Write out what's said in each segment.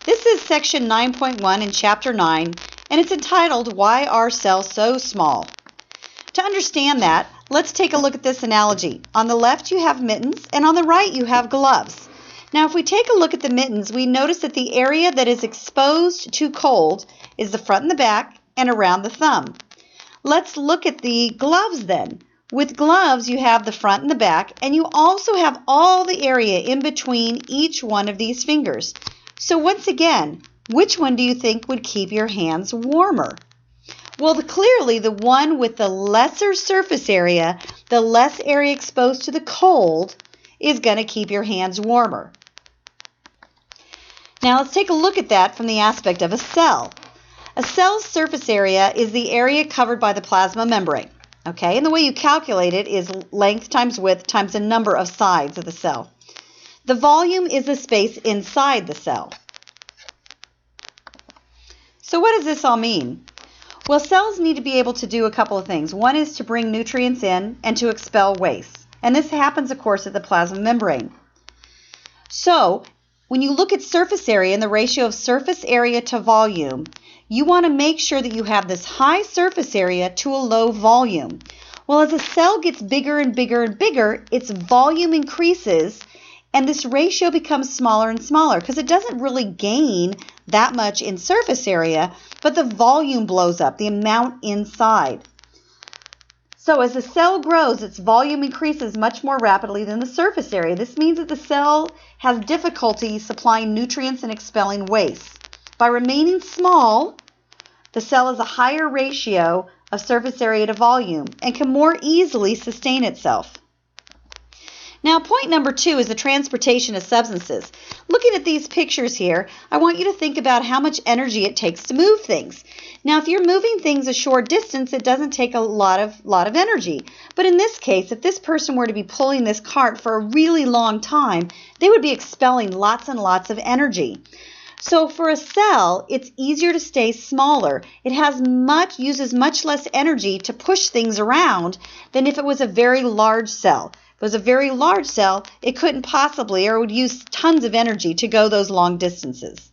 This is section 9.1 in chapter 9, and it's entitled, Why Are Cells So Small? To understand that, let's take a look at this analogy. On the left you have mittens, and on the right you have gloves. Now if we take a look at the mittens, we notice that the area that is exposed to cold is the front and the back and around the thumb. Let's look at the gloves then. With gloves, you have the front and the back, and you also have all the area in between each one of these fingers. So once again, which one do you think would keep your hands warmer? Well, clearly the one with the lesser surface area, the less area exposed to the cold, is going to keep your hands warmer. Now let's take a look at that from the aspect of a cell. A cell's surface area is the area covered by the plasma membrane. Okay, and the way you calculate it is length times width times the number of sides of the cell. The volume is the space inside the cell. So what does this all mean? Well, cells need to be able to do a couple of things. One is to bring nutrients in and to expel waste. And this happens, of course, at the plasma membrane. So when you look at surface area and the ratio of surface area to volume, you want to make sure that you have this high surface area to a low volume. Well, as a cell gets bigger and bigger and bigger, its volume increases and this ratio becomes smaller and smaller because it doesn't really gain that much in surface area, but the volume blows up, the amount inside. So as the cell grows, its volume increases much more rapidly than the surface area. This means that the cell has difficulty supplying nutrients and expelling waste. By remaining small, the cell has a higher ratio of surface area to volume and can more easily sustain itself. Now, point number 2 is the transportation of substances. Looking at these pictures here, I want you to think about how much energy it takes to move things. Now, if you're moving things a short distance, it doesn't take a lot of energy. But in this case, if this person were to be pulling this cart for a really long time, they would be expelling lots and lots of energy. So for a cell, it's easier to stay smaller. It uses much less energy to push things around than if it was a very large cell. If it was a very large cell, it couldn't possibly, or would use tons of energy to go those long distances.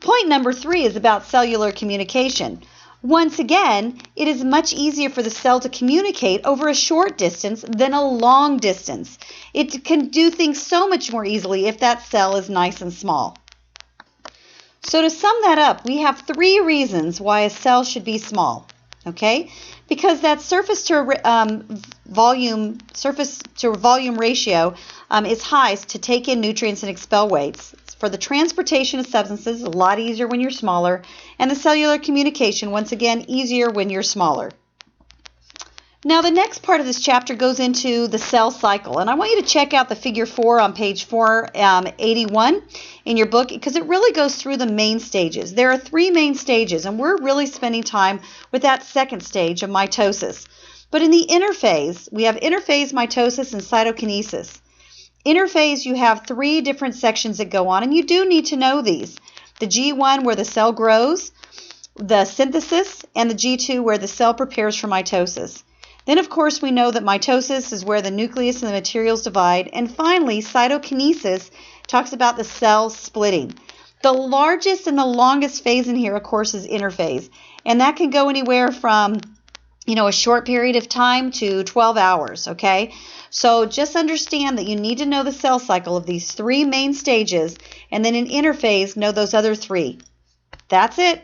Point number 3 is about cellular communication. Once again, it is much easier for the cell to communicate over a short distance than a long distance. It can do things so much more easily if that cell is nice and small. So to sum that up, we have 3 reasons why a cell should be small, okay? Because that surface to volume ratio is high to take in nutrients and expel waste. For the transportation of substances, a lot easier when you're smaller, and the cellular communication, once again, easier when you're smaller. Now the next part of this chapter goes into the cell cycle, and I want you to check out the figure 4 on page 481 in your book because it really goes through the main stages. There are 3 main stages, and we're really spending time with that second stage of mitosis. But in the interphase, we have interphase, mitosis, and cytokinesis. Interphase, you have 3 different sections that go on, and you do need to know these. The G1 where the cell grows, the synthesis, and the G2 where the cell prepares for mitosis. Then, of course, we know that mitosis is where the nucleus and the materials divide. And finally, cytokinesis talks about the cell splitting. The largest and the longest phase in here, of course, is interphase. And that can go anywhere from, a short period of time to 12 hours, okay? So just understand that you need to know the cell cycle of these 3 main stages. And then in interphase, know those other 3. That's it.